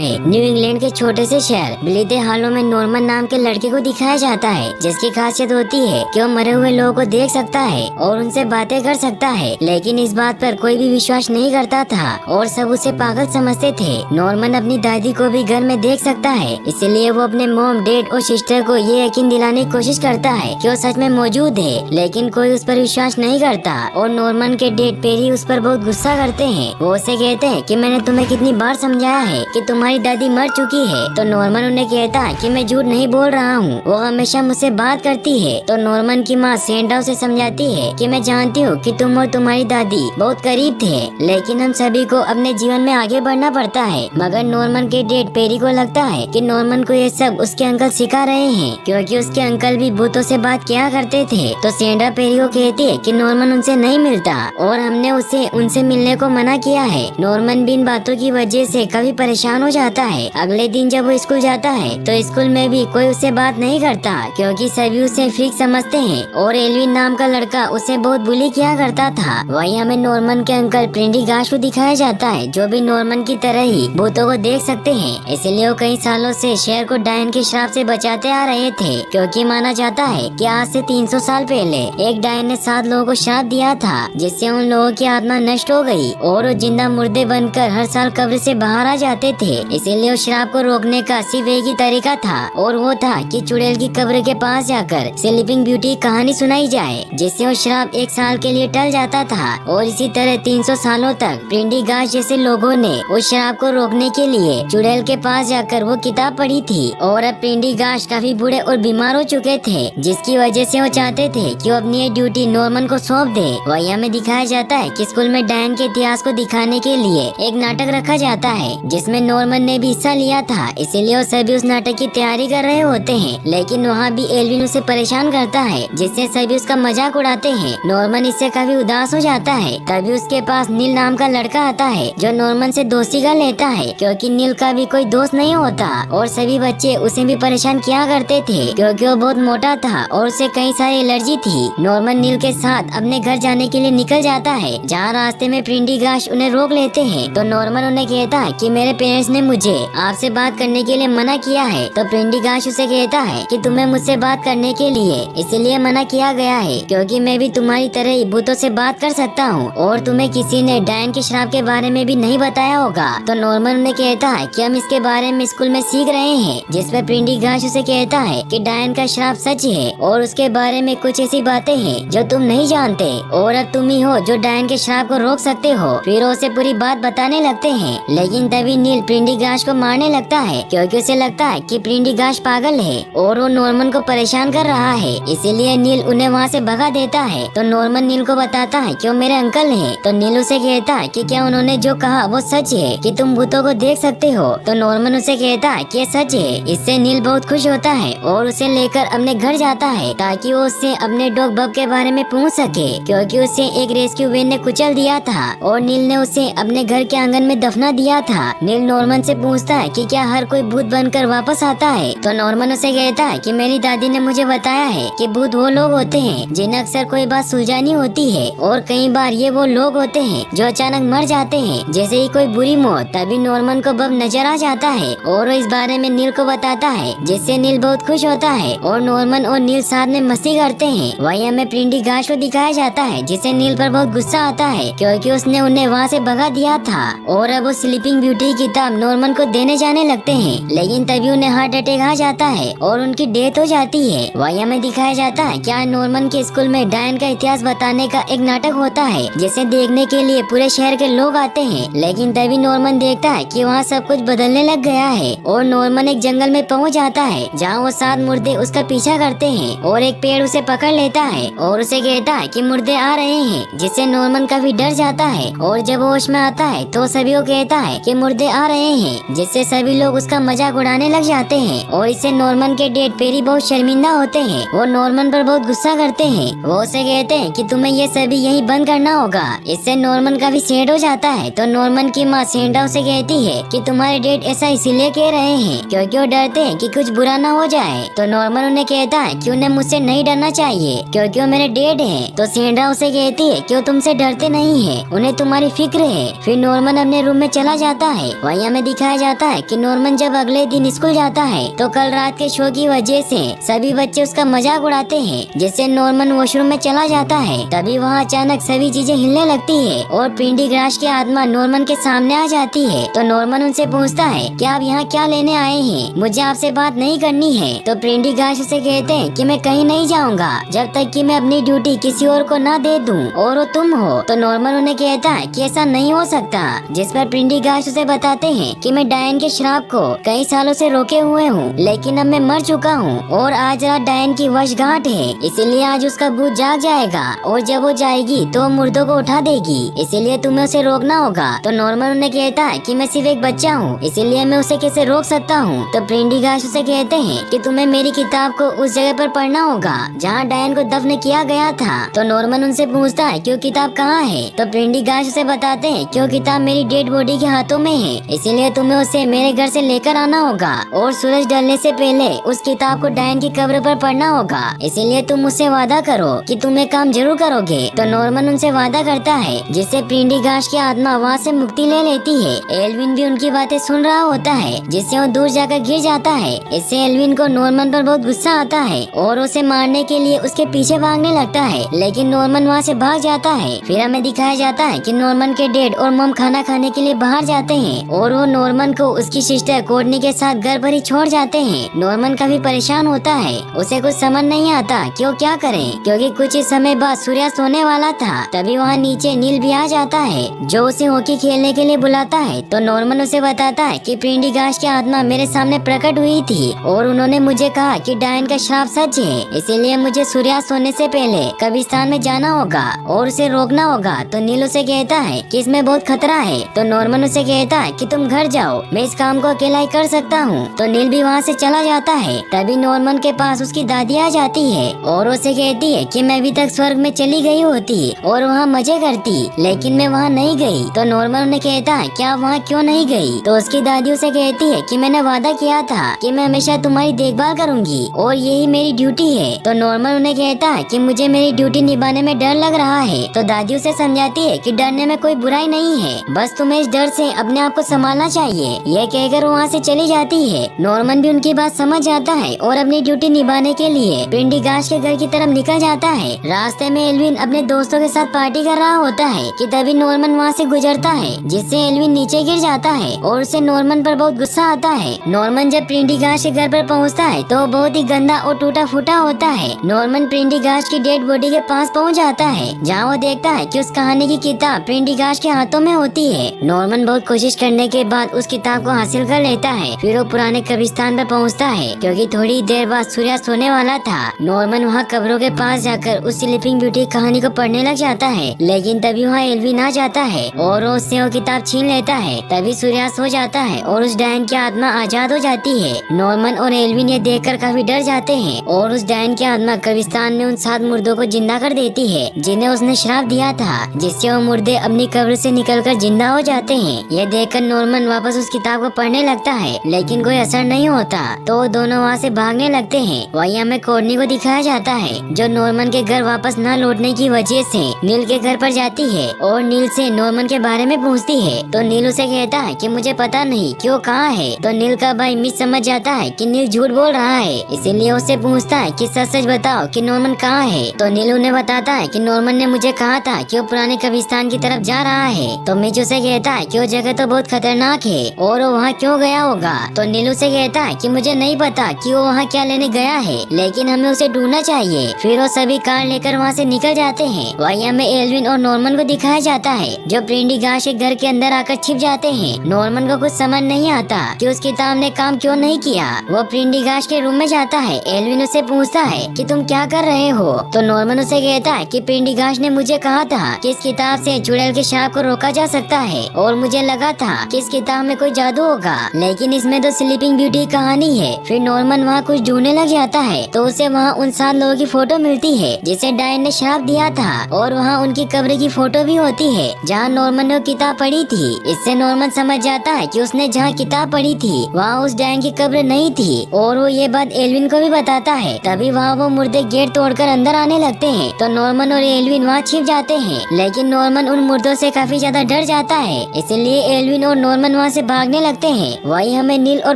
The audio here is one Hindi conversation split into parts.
न्यू इंग्लैंड के छोटे से शहर ब्लीदे हालों में नॉर्मन नाम के लड़के को दिखाया जाता है, जिसकी खासियत होती है कि वो मरे हुए लोगों को देख सकता है और उनसे बातें कर सकता है। लेकिन इस बात पर कोई भी विश्वास नहीं करता था और सब उसे पागल समझते थे। नॉर्मन अपनी दादी को भी घर में देख सकता है, इसलिए वो अपने मॉम, डैड और सिस्टर को ये यकीन दिलाने की कोशिश करता है कि वो सच में मौजूद है, लेकिन कोई उस पर विश्वास नहीं करता और नॉर्मन के डैड पेरी उस पर बहुत गुस्सा करते हैं। वो उसे कहते हैं कि मैंने तुम्हें कितनी बार समझाया है कि तुम्हारी दादी मर चुकी है। तो नॉर्मन उन्हें कहता है कि मैं झूठ नहीं बोल रहा हूँ, वो हमेशा मुझसे बात करती है। तो नॉर्मन की माँ सेंड्रा उसे समझाती है कि मैं जानती हूँ कि तुम और तुम्हारी दादी बहुत करीब थे, लेकिन हम सभी को अपने जीवन में आगे बढ़ना पड़ता है। मगर नॉर्मन के डैड पेरी को लगता है कि नॉर्मन को ये सब उसके अंकल सिखा रहे हैं, क्योंकि उसके अंकल भी भूतों से बात किया करते थे। तो सेंड्रा पेरी को कहती है कि नॉर्मन उनसे नहीं मिलता और हमने उसे उनसे मिलने को मना किया है। नॉर्मन भी इन बातों की वजह से काफी परेशान हो जाता है। अगले दिन जब वो स्कूल जाता है तो स्कूल में भी कोई उससे बात नहीं करता, क्योंकि सभी उसे फ्रीक समझते हैं और एल्विन नाम का लड़का उसे बहुत बुली किया करता था। वहीं हमें नॉर्मन के अंकल प्रेंडिगास्ट को दिखाया जाता है, जो भी नॉर्मन की तरह ही भूतों को देख सकते हैं। इसलिए वो कई सालों से शहर को डायन के श्राप से बचाते आ रहे थे, क्योंकि माना जाता है कि आज से 300 साल पहले एक डायन ने 7 लोगों को श्राप दिया था, जिससे उन लोगों की आत्मा नष्ट हो गई और वो जिंदा मुर्दे बनकर हर साल कब्र से बाहर आ जाते थे। इसलिए उस श्राप को रोकने का सिर्फ एक ही तरीका था और वो था कि चुड़ैल की कब्र के पास जाकर स्लीपिंग ब्यूटी कहानी सुनाई जाए, जिससे वो श्राप 1 साल के लिए टल जाता था। और इसी तरह 300 सालों तक प्रेंडिगास्ट जैसे लोगों ने उस श्राप को रोकने के लिए चुड़ैल के पास जाकर वो किताब पढ़ी थी। और अब प्रेंडिगास्ट काफी बूढ़े और बीमार हो चुके थे, जिसकी वजह से वो चाहते थे कि वो अपनी ये ड्यूटी नॉर्मन को सौंप दे। वहीं हमें दिखाया जाता है कि स्कूल में डायन के इतिहास को दिखाने के लिए एक नाटक रखा जाता है, जिसमें नॉर्मन ने भी हिस्सा लिया था। इसीलिए वो सभी उस नाटक की तैयारी कर रहे होते हैं, लेकिन वहाँ भी एल्विन उसे परेशान करता है, जिससे सभी उसका मजाक उड़ाते हैं। नॉर्मन इससे काफी उदास हो जाता है। तभी उसके पास नील नाम का लड़का आता है, जो नॉर्मन से दोस्ती कर लेता है, क्योंकि नील का भी कोई दोस्त नहीं होता और सभी बच्चे उसे भी परेशान किया करते थे, क्योंकि वो बहुत मोटा था और उसे कई सारी एलर्जी थी। नॉर्मन नील के साथ अपने घर जाने के लिए निकल जाता है, जहाँ रास्ते में प्रेंडिगास्ट उन्हें रोक लेते हैं। तो नॉर्मन उन्हें कहता है कि मेरे पेरेंट्स ने मुझे आपसे बात करने के लिए मना किया है। तो प्रेंडिगास्ट उसे कहता है कि तुम्हें मुझसे बात करने के लिए इसलिए मना किया गया है, क्योंकि मैं भी तुम्हारी तरह ही भूतों से बात कर सकता हूँ और तुम्हें किसी ने डायन के श्राप के बारे में भी नहीं बताया होगा। तो नॉर्मन उन्हें कहता है कि हम इसके बारे में स्कूल में सीख रहे हैं, जिस पर प्रेंडिगास्ट उसे कहता है कि डायन का श्राप सच है और उसके बारे में कुछ ऐसी बातें हैं जो तुम नहीं जानते और अब तुम ही हो जो डायन के श्राप को रोक सकते हो। फिर उसे पूरी बात बताने लगते हैं, लेकिन तभी नील प्रेंडिगास्ट को मारने लगता है, क्योंकि उसे लगता है कि प्रेंडिगास्ट पागल है और वो नॉर्मन को परेशान कर रहा है। इसीलिए नील उन्हें वहाँ से भगा देता है। तो नॉर्मन नील को बताता है कि वो मेरे अंकल हैं। तो नील उसे कहता है कि क्या उन्होंने जो कहा वो सच है कि तुम भूतों को देख सकते हो। तो नॉर्मन उसे कहता है कि ये सच है। इससे नील बहुत खुश होता है और उसे लेकर अपने घर जाता है, ताकि वो उससे अपने डॉग बब के बारे में पूछ सके, क्योंकि उसे एक रेस्क्यू वैन ने कुचल दिया था और नील ने उसे अपने घर के आंगन में दफना दिया था। नील नॉर्मन से पूछता है कि क्या हर कोई भूत बनकर वापस आता है। तो नॉर्मन उसे कहता है कि मेरी दादी ने मुझे बताया है कि भूत वो लोग होते हैं जिन्हें अक्सर कोई बात सुलझानी होती है, और कई बार ये वो लोग होते हैं जो अचानक मर जाते हैं, जैसे ही कोई बुरी मौत। तभी नॉर्मन को बब नजर आ जाता है और वो इस बारे में नील को बताता है, जिससे नील बहुत खुश होता है और नॉर्मन और नील साथ में मस्ती करते हैं। वहीं हमें प्रेंडिगास्ट को दिखाया जाता है, जिसे नील पर बहुत गुस्सा आता है, क्योंकि उसने उन्हें वहाँ से भगा दिया था और अब वो स्लीपिंग ब्यूटी की किताब नॉर्मन को देने जाने लगते हैं, लेकिन तभी उन्हें हार्ट अटैक आ जाता है और उनकी डेथ हो जाती है। वहीं हमें दिखाया जाता है क्या नॉर्मन के स्कूल में डायन का इतिहास बताने का एक नाटक होता है, जिसे देखने के लिए पूरे शहर के लोग आते हैं। लेकिन तभी नॉर्मन देखता है कि वहाँ सब कुछ बदलने लग गया है और नॉर्मन एक जंगल में पहुँच जाता है, जहाँ वो 7 मुर्दे उसका पीछा करते हैं और एक पेड़ उसे पकड़ लेता है और उसे कहता है कि मुर्दे आ रहे हैं, जिससे नॉर्मन काफी डर जाता है। और जब वो होश में आता है तो सभी को कहता है कि मुर्दे आ रहे हैं, जिससे सभी लोग उसका मजाक उड़ाने लग जाते हैं और इससे नॉर्मन के डैड पेरी बहुत शर्मिंदा होते हैं। वो नॉर्मन पर बहुत गुस्सा करते हैं। वो उसे कहते हैं कि तुम्हें ये सभी यही बंद करना होगा। इससे नॉर्मन काफी सैड हो जाता है। तो नॉर्मन की माँ सेंड्रा उसे कहती है कि तुम्हारे डैड ऐसा इसीलिए कह रहे हैं क्योंकि वो डरते हैं कि कुछ बुरा ना हो जाए। तो नॉर्मन उन्हें कहता है कि उन्हें मुझसे नहीं डरना चाहिए, क्योंकि वो मेरे डैड हैं। तो सेंड्रा उसे कहती है कि वो तुमसे डरते नहीं है, उन्हें तुम्हारी फिक्र है। फिर नॉर्मन अपने रूम में चला जाता है। वहीं हमें दिखाया जाता है कि नॉर्मन जब अगले दिन स्कूल जाता है तो कल रात के शो की वजह से सभी बच्चे उसका मजाक उड़ाते हैं, जिससे नॉर्मन वॉशरूम में चला जाता है। तभी वहाँ अचानक सभी चीजें हिलने लगती है और प्रेंडिगास्ट की आत्मा नॉर्मन के सामने आ जाती है। तो नॉर्मन उनसे पूछता है कि आप यहाँ क्या लेने आए हैं, मुझे आपसे बात नहीं करनी है। तो प्रेंडिगास्ट उसे कहते हैं कि मैं कहीं नहीं जाऊँगा जब तक कि मैं अपनी ड्यूटी किसी और को ना दे दूं, और वो तुम हो। तो नॉर्मन उन्हें कहता है कि ऐसा नहीं हो सकता, जिस पर प्रेंडिगास्ट उसे बताते हैं कि मैं डायन के श्राप को कई सालों से रोके हुए हूँ, लेकिन अब मैं मर चुका हूँ और आज रात डायन की वर्षगांठ है, इसीलिए आज उसका भूत जाग जाएगा और जब वो जाएगी तो मुर्दों को उठा देगी, इसीलिए तुम्हें उसे रोकना होगा। तो नॉर्मन उन्हें कहता है कि मैं सिर्फ एक बच्चा हूँ, इसीलिए मैं उसे कैसे रोक सकता हूँ। तो प्रेंडिगास्ट उसे कहते हैं कि तुम्हें मेरी किताब को उस जगह पर पढ़ना होगा जहाँ डायन को दफन किया गया था। तो नॉर्मन उनसे पूछता है कि वो किताब कहाँ है। तो प्रेंडिगास्ट उसे बताते हैं कि वो किताब मेरी डेड बॉडी के हाथों में है, इसीलिए तुम्हें उसे मेरे घर से लेकर आना होगा और सूरज ढलने से पहले उस किताब को डायन की कब्र पर पढ़ना होगा, इसीलिए तुम मुझसे वादा करो कि तुम ये काम जरूर करोगे। तो नॉर्मन उनसे वादा करता है, जिससे प्रेंडिगास्ट की आत्मा वहाँ से मुक्ति ले लेती है। एल्विन भी उनकी बातें सुन रहा होता है, जिससे वो दूर जाकर गिर जाता है। इससे एल्विन को नॉर्मन पर बहुत गुस्सा आता है और उसे मारने के लिए उसके पीछे भागने लगता है, लेकिन नॉर्मन वहाँ से भाग जाता है। फिर हमें दिखाया जाता है कि नॉर्मन के डैड और मॉम खाना खाने के लिए बाहर जाते हैं और वो नॉर्मन को उसकी सिस्टर कोर्टनी के साथ घर पर ही छोड़ जाते हैं। नॉर्मन काफी परेशान होता है, उसे कुछ समझ नहीं आता कि वो क्या करे, क्योंकि कुछ ही समय बाद सूर्यास्त होने वाला था। तभी वहाँ नीचे नील भी आ जाता है, जो उसे हॉकी खेलने के लिए बुलाता है। तो नॉर्मन उसे बताता है कि प्रेंडिगास्ट की आत्मा मेरे सामने प्रकट हुई थी और उन्होंने मुझे कहा कि डायन का श्राप सच है, इसीलिए मुझे सूर्यास्त होने से पहले कब्रिस्तान में जाना होगा और उसे रोकना होगा। तो नील उसे कहता है कि इसमें बहुत खतरा है। तो नॉर्मन उसे कहता है कि तुम घर जाओ, मैं इस काम को अकेला ही कर सकता हूँ। तो नील भी वहाँ से चला जाता है। तभी नॉर्मन के पास उसकी दादी आ जाती है और उसे कहती है कि मैं अभी तक स्वर्ग में चली गई होती और वहाँ मजे करती, लेकिन मैं वहाँ नहीं गई। तो नॉर्मन उन्हें कहता है क्या वहाँ क्यों नहीं गई। तो उसकी दादी उसे कहती है कि मैंने वादा किया था कि मैं हमेशा तुम्हारी देखभाल करूंगी और यही मेरी ड्यूटी है। तो नॉर्मन उन्हें कहता है कि मुझे मेरी ड्यूटी निभाने में डर लग रहा है। तो दादी उसे समझाती है कि डरने में कोई बुराई नहीं है, बस तुम्हें इस डर से अपने आप को संभालना चाहिए। यह कहकर वहाँ से चली जाती है। नॉर्मन भी उनकी बात समझ जाता है और अपनी ड्यूटी निभाने के लिए प्रेंडिगास्ट के घर की तरफ निकल जाता है। रास्ते में एल्विन अपने दोस्तों के साथ पार्टी कर रहा होता है कि तभी नॉर्मन वहाँ से गुजरता है, जिससे एल्विन नीचे गिर जाता है और उसे नॉर्मन पर बहुत गुस्सा आता है। नॉर्मन जब प्रेंडिगास्ट के घर पर पहुँचता है तो बहुत ही गंदा और टूटा फूटा होता है। नॉर्मन प्रेंडिगास्ट की डेड बॉडी के पास पहुँच जाता है, जहाँ वो देखता है कि उस कहानी की किताब प्रेंडिगास्ट के हाथों में होती है। नॉर्मन बहुत कोशिश करने के बाद उस किताब को हासिल कर लेता है। फिर वो पुराने कब्रिस्तान पर पहुँचता है, क्योंकि थोड़ी देर बाद सूर्यास्त होने वाला था। नॉर्मन वहाँ कब्रों के पास जाकर उस स्लीपिंग ब्यूटी कहानी को पढ़ने लग जाता है, लेकिन तभी वहाँ एल्विन आ जाता है और उससे वो किताब छीन लेता है। तभी सूर्यास्त हो जाता है और उस डायन की आत्मा आजाद हो जाती है। नॉर्मन और एल्विन ये देखकर काफी डर जाते हैं और उस डायन की आत्मा कब्रिस्तान में उन 7 मुर्दों को जिंदा कर देती है, जिन्हें उसने श्राप दिया था, जिससे वो मुर्दे अपनी कब्र से निकलकर जिंदा हो जाते हैं। यह देखकर नॉर्मन वापस उस किताब को पढ़ने लगता है, लेकिन कोई असर नहीं होता। तो वो दोनों वहाँ से भागने लगते हैं। वहीं हमें कोर्टनी को दिखाया जाता है, जो नॉर्मन के घर वापस न लौटने की वजह से नील के घर पर जाती है और नील से नॉर्मन के बारे में पूछती है। तो नील उसे कहता है कि मुझे पता नहीं कि वो कहाँ है। तो नील का भाई मिस समझ जाता है कि नील झूठ बोल रहा है, इसीलिए उससे पूछता है कि सच सच बताओ कि नॉर्मन कहाँ है। तो नील उन्हें बताता है कि नॉर्मन ने मुझे कहा था कि वो पुराने कब्रिस्तान की तरफ जा रहा है। तो मिच उसे कहता है कि वो जगह तो बहुत खतरनाक है और वो वहाँ क्यों गया होगा। तो नील उसे कहता है कि मुझे नहीं पता कि वो वहाँ क्या लेने गया है, लेकिन हमें उसे ढूंढना चाहिए। फिर वो सभी कार लेकर वहाँ से निकल जाते हैं। वहीं हमें एल्विन और नॉर्मन को दिखाया जाता है, जो प्रेंडिगास्ट के घर के अंदर आकर छिप जाते हैं। नॉर्मन को कुछ समझ नहीं आता कि उस किताब ने काम क्यों नहीं किया। वो प्रेंडिगास्ट के रूम में जाता है। एल्विन उससे पूछता है कि तुम क्या कर रहे हो। तो नॉर्मन उसे कहता है कि प्रेंडिगास्ट ने मुझे कहा था कि इस किताब से चुड़ैल के श्राप को रोका जा सकता है और मुझे लगा था कि इस किताब में कोई जादू होगा, लेकिन इसमें तो स्लीपिंग ब्यूटी कहानी है। फिर नॉर्मन वहाँ कुछ ढूंढने लग जाता है तो उसे वहाँ उन 7 लोगों की फोटो मिलती है जिसे डायन ने श्राप दिया था, और वहाँ उनकी कब्र की फोटो भी होती है जहाँ नॉर्मन ने किताब पढ़ी थी। इससे नॉर्मन समझ जाता है कि उसने जहाँ किताब पढ़ी थी वहाँ उस डायन की कब्र नहीं थी, और वो ये बात एल्विन को भी बताता है। तभी वहाँ वो मुर्दे गेट तोड़कर अंदर आने लगते हैं। तो नॉर्मन और एल्विन वहाँ छिप जाते हैं, लेकिन नॉर्मन उन मुर्दों से काफी ज्यादा डर जाता है, इसलिए एल्विन और नॉर्मन वहाँ से भागने लगते हैं। वही हमें नील और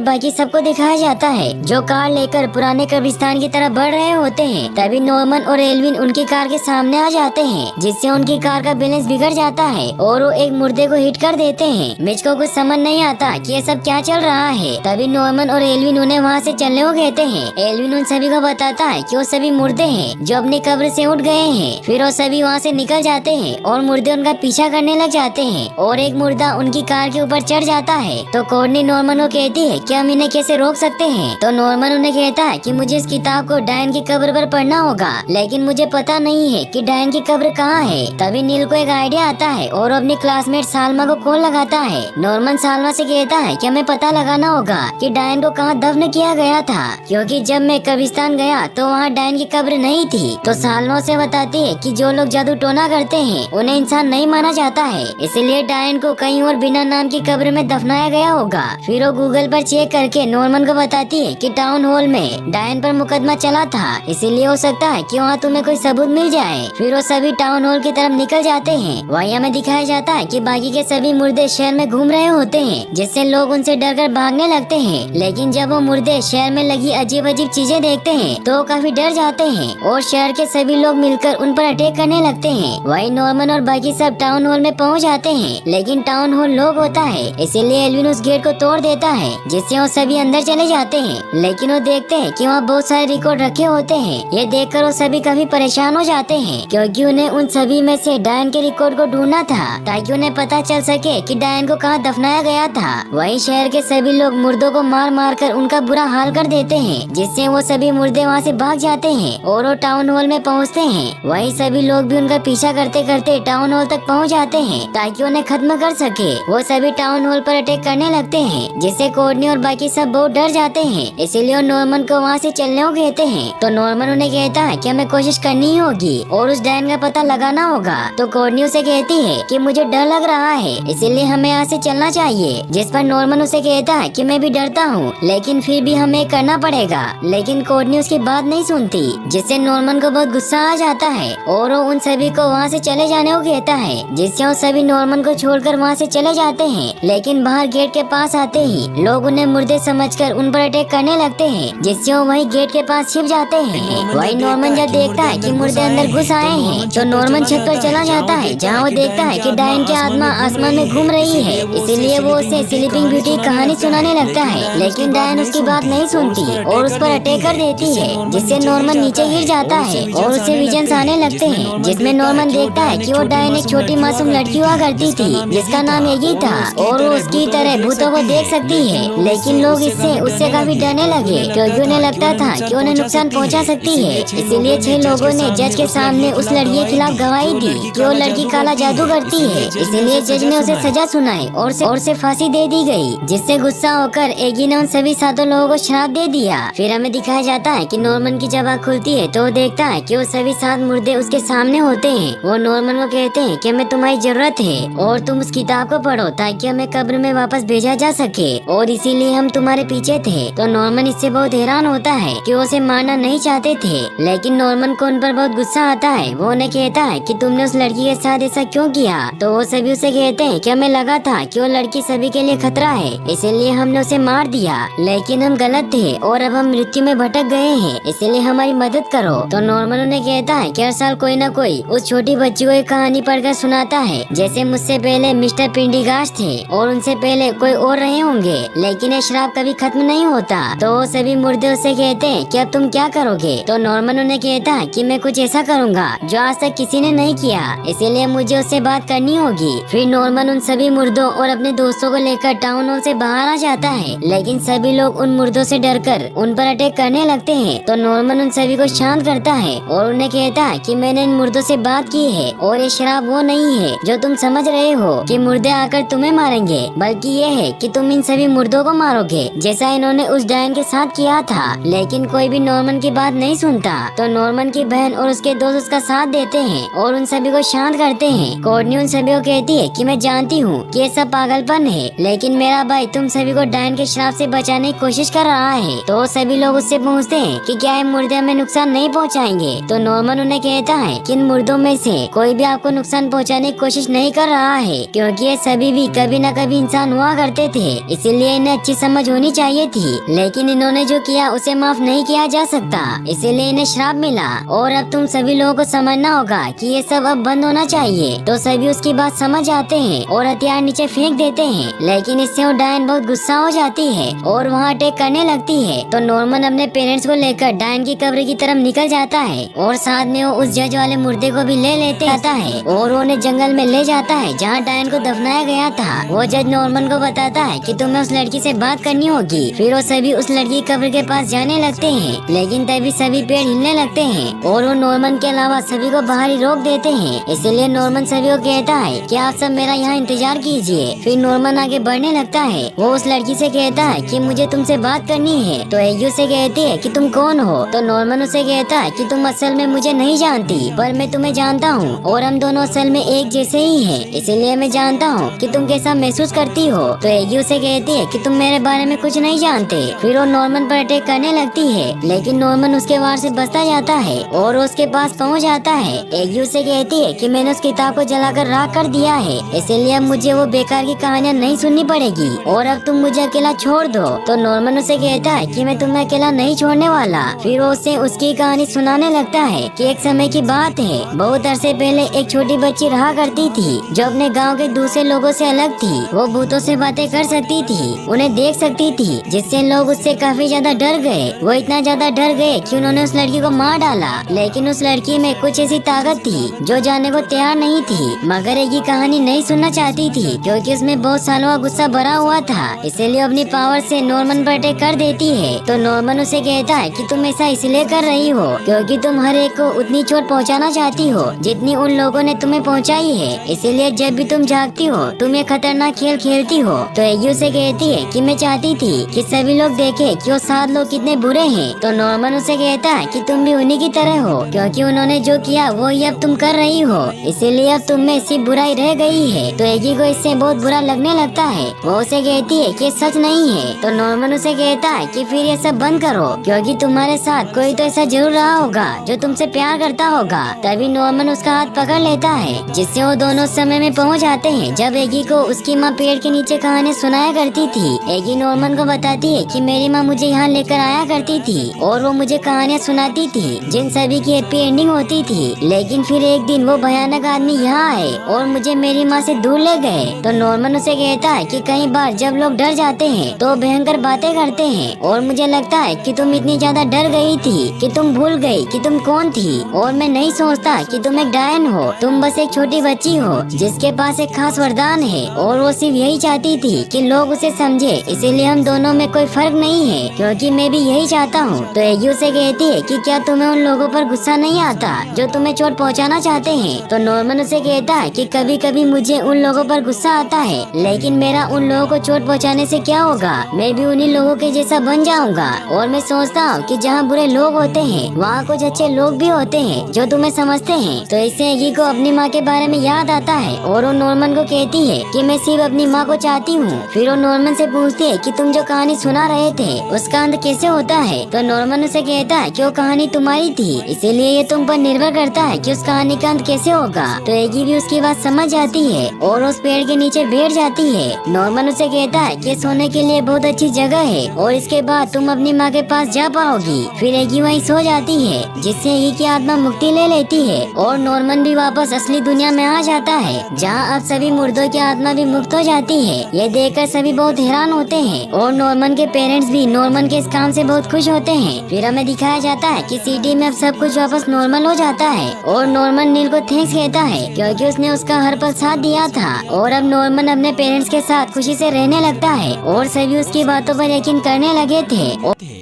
बाकी सबको दिखाया जाता है जो कार लेकर पुराने कब्रिस्तान की तरफ बढ़ रहे होते हैं। तभी नॉर्मन और एल्विन उनकी कार के सामने आ जाते हैं, जिससे उनकी कार का बैलेंस बिगड़ जाता है और वो एक मुर्दे को हिट कर देते हैं। मिच को कुछ समझ नहीं आता कि ये सब क्या चल रहा है। तभी नॉर्मन और एल्विन उन्हें वहाँ से चलने को कहते हैं। एल्विन उन सभी को बताता है कि वो सभी मुर्दे हैं जो अपनी कब्र से उठ गए हैं। फिर वो सभी वहाँ से निकल जाते हैं और मुर्दे उनका पीछा करने लग जाते हैं और एक मुर्दा उनकी कार के ऊपर चढ़ जाता है। तो कोर्टनी नॉर्मन को कहती है कि हम इन्हें कैसे रोक सकते हैं। तो नॉर्मन उन्हें कहता है कि मुझे इस किताब को डायन की कब्र पर पढ़ना होगा, लेकिन मुझे पता नहीं है कि डायन की कब्र कहाँ है। तभी नील को एक आइडिया आता है और अपनी क्लासमेट सालमा को कॉल लगाता है। नॉर्मन सालमा से कहता है कि हमें पता लगाना होगा कि डायन को कहाँ दफन किया गया था, क्योंकि जब मैं कब्रिस्तान गया तो वहाँ डायन की कब्र नहीं थी। तो सालमा से बताती है कि जो लोग जादू टोना करते हैं उन्हें इंसान नहीं माना जाता है, इसलिए डायन को कहीं और बिना नाम की कब्र में दफनाया गया होगा। फिर वो गूगल पर चेक करके नॉर्मन को बताती है कि टाउन हॉल में डायन पर मुकदमा चला था, इसीलिए हो सकता है कि वहाँ तुम्हें कोई सबूत मिल जाए। फिर वो सभी टाउन हॉल की तरफ निकल जाते हैं। वहीं हमें दिखाया जाता है कि बाकी के सभी मुर्दे शहर में घूम रहे होते हैं, जिससे लोग उनसे डरकर भागने लगते हैं। लेकिन जब वो मुर्दे शहर में लगी अजीब अजीब चीजें देखते हैं तो काफी डर जाते हैं और शहर के सभी लोग मिलकर उन पर अटैक करने लगते हैं। वहीं नॉर्मन और बाकी सब टाउन हॉल में पहुंच जाते हैं, लेकिन टाउन हॉल लॉक होता है, इसीलिए एल्विन उस गेट को तोड़ देता है, जिससे वो सभी अंदर चले जाते हैं। लेकिन वो देखते हैं कि वहाँ बहुत सारे रिकॉर्ड रखे होते हैं। ये देखकर वो सभी काफी परेशान हो जाते हैं, क्योंकि उन्हें उन सभी में से डायन के रिकॉर्ड को ढूंढना था ताकि उन्हें पता चल सके कि डायन को कहाँ दफनाया गया था। वहीं शहर के सभी लोग मुर्दों को मार मार कर उनका बुरा हाल कर देते हैं, जिससे वो सभी मुर्दे वहाँ से भाग जाते हैं और वो टाउन हॉल में पहुँचते हैं। वहीं सभी लोग भी उनका पीछा करते करते टाउन हॉल तक पहुँच जाते हैं ताकि उन्हें खत्म कर सके। वो सभी टाउन हॉल पर अटैक करने लगते हैं, जिससे कोर्टनी और बाकी सब बहुत डर जाते हैं, इसीलिए नॉर्मन को वहाँ से चलने को कहते हैं। तो नॉर्मन उन्हें कहता है कि हमें कोशिश करनी ही होगी और उस डायन का पता लगाना होगा। तो कोर्टनी उसे कहती है कि मुझे डर लग रहा है, इसीलिए हमें यहाँ से चलना चाहिए। जिस पर नॉर्मन उसे कहता है कि मैं भी डरता हूँ, लेकिन फिर भी हमें करना पड़ेगा। लेकिन कोर्टनी उसकी बात नहीं सुनती, जिससे नॉर्मन को बहुत गुस्सा आ जाता है और वो उन सभी को वहाँ से चले जाने को कहता है, जिससे वो सभी नॉर्मन को छोड़कर वहाँ से चले जाते हैं। लेकिन बाहर गेट के पास आते ही लोग उन्हें मुर्दे समझकर उन पर अटैक करने लगते हैं, जिससे वो वही गेट के पास छिप जाते हैं। वही नॉर्मन जब देखता है कि मुर्दे अंदर घुस आए हैं तो नॉर्मन छत पर चला जाता है, जहाँ वो देखता है कि डायन की आत्मा आसमान में घूम रही है, इसीलिए वो उसे स्लीपिंग ब्यूटी कहानी सुनाने लगता है। लेकिन डायन उसकी बात नहीं सुनती और उस पर अटैक कर देती है, जिससे नॉर्मन नीचे गिर जाता है और उसे विजन्स आने लगते हैं, जिसमें नॉर्मन देखता है कि वो डायन एक छोटी मासूम लड़की हुआ करती थी जिसका नाम एगी था और वो उसकी तरह भूतों को देख सकती है। लेकिन लोग इससे उससे काफी डरने लगे, क्योंकि उन्हें लगता था कि उन्हें नुकसान पहुंचा सकती है। इसीलिए 6 लोगों ने जज के सामने उस लड़की के खिलाफ गवाही दी कि वो लड़की काला जादू करती है। इसलिए जज ने उसे सजा सुनाई और उसे फांसी दे दी गई, जिससे गुस्सा होकर एगी ने उन सभी 7 लोगों को श्राप दे दिया। फिर हमें दिखाया जाता है कि नॉर्मन की जब आँख खुलती है तो वो देखता है कि वो सभी 7 मुर्दे उसके सामने होते हैं। वो नॉर्मन को कहते हैं कि हमें तुम्हारी जरूरत है और तुम उस किताब को पढ़ो ताकि हमें कब्र में वापस भेजा जा सके, और इसीलिए हम तुम्हारे पीछे थे। तो नॉर्मन इससे बहुत हैरान होता है कि वो उसे मारना नहीं चाहते थे, लेकिन नॉर्मन को उन पर बहुत गुस्सा आता है। वो उन्हें कहता है कि तुमने उस लड़की के साथ ऐसा क्यों किया। तो वो सभी उसे कहते हैं कि हमें लगा था कि वो लड़की सभी के लिए खतरा है, इसलिए हमने उसे मार दिया, लेकिन हम गलत थे और अब हम मृत्यु में भटक गए हैं, इसलिए हमारी मदद करो। तो नॉर्मन उन्हें कहता है कि हर साल कोई न कोई उस छोटी बच्ची को एक कहानी पढ़कर सुनाता है, जैसे मुझसे पहले मिस्टर पिंडीगास्ट थे और उनसे पहले कोई और रहे होंगे, लेकिन ये श्राप कभी खत्म नहीं होता। तो वो सभी मुर्दे उससे कहते हैं कि अब तुम क्या करोगे। तो नॉर्मन उन्हें कहता है कि मैं कुछ ऐसा करूँगा जो आज तक किसी ने नहीं किया, इसीलिए मुझे उससे बात करनी होगी। फिर नॉर्मन उन सभी मुर्दों और अपने दोस्तों को लेकर टाउन हॉल से बाहर आ जाता है, लेकिन सभी लोग उन मुर्दों से डरकर उन पर अटैक करने लगते हैं। तो नॉर्मन उन सभी को शांत करता है और उन्हें कहता है कि मैंने इन मुर्दों से बात की है और ये शराब वो नहीं है जो तुम समझ रहे हो कि मुर्दे आकर तुम्हें मारेंगे, बल्कि ये है कि तुम इन सभी मुर्दों को मारोगे, जैसा इन्होंने उस डायन के साथ किया था। लेकिन कोई भी नॉर्मन की बात नहीं सुनता। तो नॉर्मन की बहन और उसके दोस्त उसका साथ देते हैं और उन सभी को शांत करते हैं। कोर्टनी उन सभी को कहती है कि मैं जानती हूँ कि ये सब पागलपन है, लेकिन मेरा भाई तुम सभी को डायन के श्राप से बचाने की कोशिश कर रहा है। तो सभी लोग उससे पूछते हैं कि क्या ये मुर्दे हमें नुकसान नहीं पहुँचाएंगे। तो नॉर्मन उन्हें कहता है कि इन मुर्दों में से कोई भी आपको नुकसान पहुँचाने की कोशिश नहीं कर रहा है, क्योंकि ये सभी भी कभी न सभी इंसान हुआ करते थे, इसीलिए इन्हें अच्छी समझ होनी चाहिए थी, लेकिन इन्होंने जो किया उसे माफ नहीं किया जा सकता, इसीलिए इन्हें श्राप मिला। और अब तुम सभी लोगों को समझना होगा कि ये सब अब बंद होना चाहिए। तो सभी उसकी बात समझ आते हैं और हथियार नीचे फेंक देते हैं, लेकिन इससे वो डायन बहुत गुस्सा हो जाती है और वहाँ अटैक करने लगती है। तो नॉर्मन अपने पेरेंट्स को लेकर डायन की कब्र की तरफ निकल जाता है और साथ में वो उस जज वाले मुर्दे को भी ले लेते आता है और उन्हें जंगल में ले जाता है जहाँ डायन को दफनाया गया था। वो जज नॉर्मन को बताता है कि तुम्हें उस लड़की से बात करनी होगी। फिर वो सभी उस लड़की की कब्र के पास जाने लगते हैं, लेकिन तभी सभी पेड़ हिलने लगते हैं और वो नॉर्मन के अलावा सभी को बाहर ही रोक देते हैं। इसलिए नॉर्मन सभी को कहता है कि आप सब मेरा यहाँ इंतजार कीजिए। फिर नॉर्मन आगे बढ़ने लगता है। वो उस लड़की से कहता है कि मुझे तुमसे बात करनी है। तो एयू से कहती है कि तुम कौन हो। तो नॉर्मन उसे कहता है कि तुम असल में मुझे नहीं जानती, पर मैं तुम्हें जानता हूँ और हम दोनों असल में एक जैसे ही हैं, इसीलिए मैं जानता हूँ कि तुम कैसा महसूस करती हो। तो एयू से कहती है कि तुम मेरे बारे में कुछ नहीं जानते। फिर वो नॉर्मन पर अटैक करने लगती है, लेकिन नॉर्मन उसके वार से बचता जाता है और उसके पास पहुँच जाता है। एयू से कहती है कि मैंने उस किताब को जलाकर राख कर दिया है, इसलिए अब मुझे वो बेकार की कहानियाँ नहीं सुननी पड़ेगी और अब तुम मुझे अकेला छोड़ दो। तो नॉर्मन उसे कहता है कि मैं तुम्हें अकेला नहीं छोड़ने वाला। फिर वो उसे उसकी कहानी सुनाने लगता है कि एक समय की बात है, बहुत अरसे पहले एक छोटी बच्ची रहा करती थी जो अपने गांव के दूसरे लोगों से अलग थी। वो भूतों से बातें कर सकती थी, उन्हें देख सकती थी, जिससे लोग उससे काफी ज्यादा डर गए। वो इतना ज्यादा डर गए कि उन्होंने उस लड़की को मार डाला, लेकिन उस लड़की में कुछ ऐसी ताकत थी जो जाने को तैयार नहीं थी। मगर एक ही कहानी नहीं सुनना चाहती थी क्योंकि उसमें बहुत सालों का गुस्सा भरा हुआ था, इसलिए अपनी पावर से नॉर्मन पर अटैक कर देती है। तो नॉर्मन उसे कहता है कि तुम ऐसा इसलिए कर रही हो क्योंकि तुम हर एक को उतनी चोट पहुंचाना चाहती हो जितनी उन लोगों ने तुम्हें पहुंचाई है, इसीलिए जब भी तुम जागती हो तुम ये खतरनाक खेल खेलती हो। तो एयू से कहती है कि मैं चाहती थी कि सभी लोग देखें कि वो 7 लोग कितने बुरे हैं। तो नॉर्मन उसे कहता है कि तुम भी उन्हीं की तरह हो क्योंकि उन्होंने जो किया वो ही अब तुम कर रही हो, इसीलिए अब तुम में सिर्फ बुराई रह गई है। तो एगी को इससे बहुत बुरा लगने लगता है। वो उसे कहती है कि सच नहीं है। तो नॉर्मन उसे कहता है कि फिर ये सब बंद करो क्योंकि तुम्हारे साथ कोई तो ऐसा जरूर रहा होगा जो तुमसे प्यार करता होगा। तभी नॉर्मन उसका हाथ पकड़ लेता है, जिससे वो दोनों समय में पहुंच जाते हैं जब एगी को उसकी माँ पेड़ के नीचे कहानी सुनाया करती थी। एगी नॉर्मन को बताती है कि मेरी माँ मुझे यहाँ लेकर आया करती थी और वो मुझे कहानियाँ सुनाती थी जिन सभी की हैप्पी एंडिंग होती थी, लेकिन फिर एक दिन वो भयानक आदमी यहाँ आए और मुझे मेरी माँ से दूर ले गए। तो नॉर्मन उसे कहता है कि कई बार जब लोग डर जाते हैं तो भयंकर बातें करते हैं और मुझे लगता है कि तुम इतनी ज्यादा डर गई थी कि तुम भूल गई कि तुम कौन थी और मैं नहीं सोचता कि तुम एक डायन हो। तुम बस एक छोटी बच्ची हो जिसके पास एक खास वरदान है और वो सिर्फ यही चाहती थी कि लोग उसे समझे, इसीलिए हम दोनों में कोई फर्क नहीं है क्योंकि मैं भी यही चाहता हूँ। तो एयू से कहती है कि क्या तुम्हें उन लोगों पर गुस्सा नहीं आता जो तुम्हें चोट पहुँचाना चाहते हैं। तो नॉर्मन उसे कहता है कि कभी कभी मुझे उन लोगों पर गुस्सा आता है, लेकिन मेरा उन लोगों को चोट पहुँचाने से क्या होगा, मैं भी उन्हीं लोगों के जैसा बन जाऊंगा। और मैं सोचता हूँ कि जहाँ बुरे लोग होते हैं वहाँ कुछ अच्छे लोग भी होते हैं जो तुम्हें समझते हैं। तो इससे एगी को अपनी माँ के बारे में याद आता है और वो नॉर्मन को कहती है कि मैं सिर्फ अपनी माँ को चाहती हूँ। फिर वो नॉर्मन से पूछती है कि तुम जो कहानी सुना रहे थे उसका अंत कैसे होता है। तो नॉर्मन उसे कहता है कि वो कहानी तुम्हारी थी, इसीलिए ये तुम पर निर्भर करता है कि उस कहानी का अंत कैसे होगा। तो एगी भी उसकी बात समझ जाती है और उस पेड़ के नीचे बैठ जाती है। नॉर्मन उसे कहता है कि सोने के लिए बहुत अच्छी जगह है और इसके बाद तुम अपनी माँ के पास जा पाओगी। फिर एगी वहीं सो जाती है, जिससे एगी की आत्मा मुक्ति ले लेती है और नॉर्मन भी वापस असली दुनिया में आ जाता है जहाँ अब सभी मुर्दों की आत्मा भी मुक्त हो जाती है। ये देखकर सभी बहुत हैरान होते हैं और नॉर्मन के पेरेंट्स भी नॉर्मन के इस काम से बहुत खुश होते हैं। फिर हमें दिखाया जाता है कि सिटी में अब सब कुछ वापस नॉर्मल हो जाता है और नॉर्मन नील को थैंक्स कहता है क्योंकि उसने उसका हर पल साथ दिया था। और अब नॉर्मन अपने पेरेंट्स के साथ खुशी से रहने लगता है और सभी उसकी बातों पर यकीन करने लगे थे।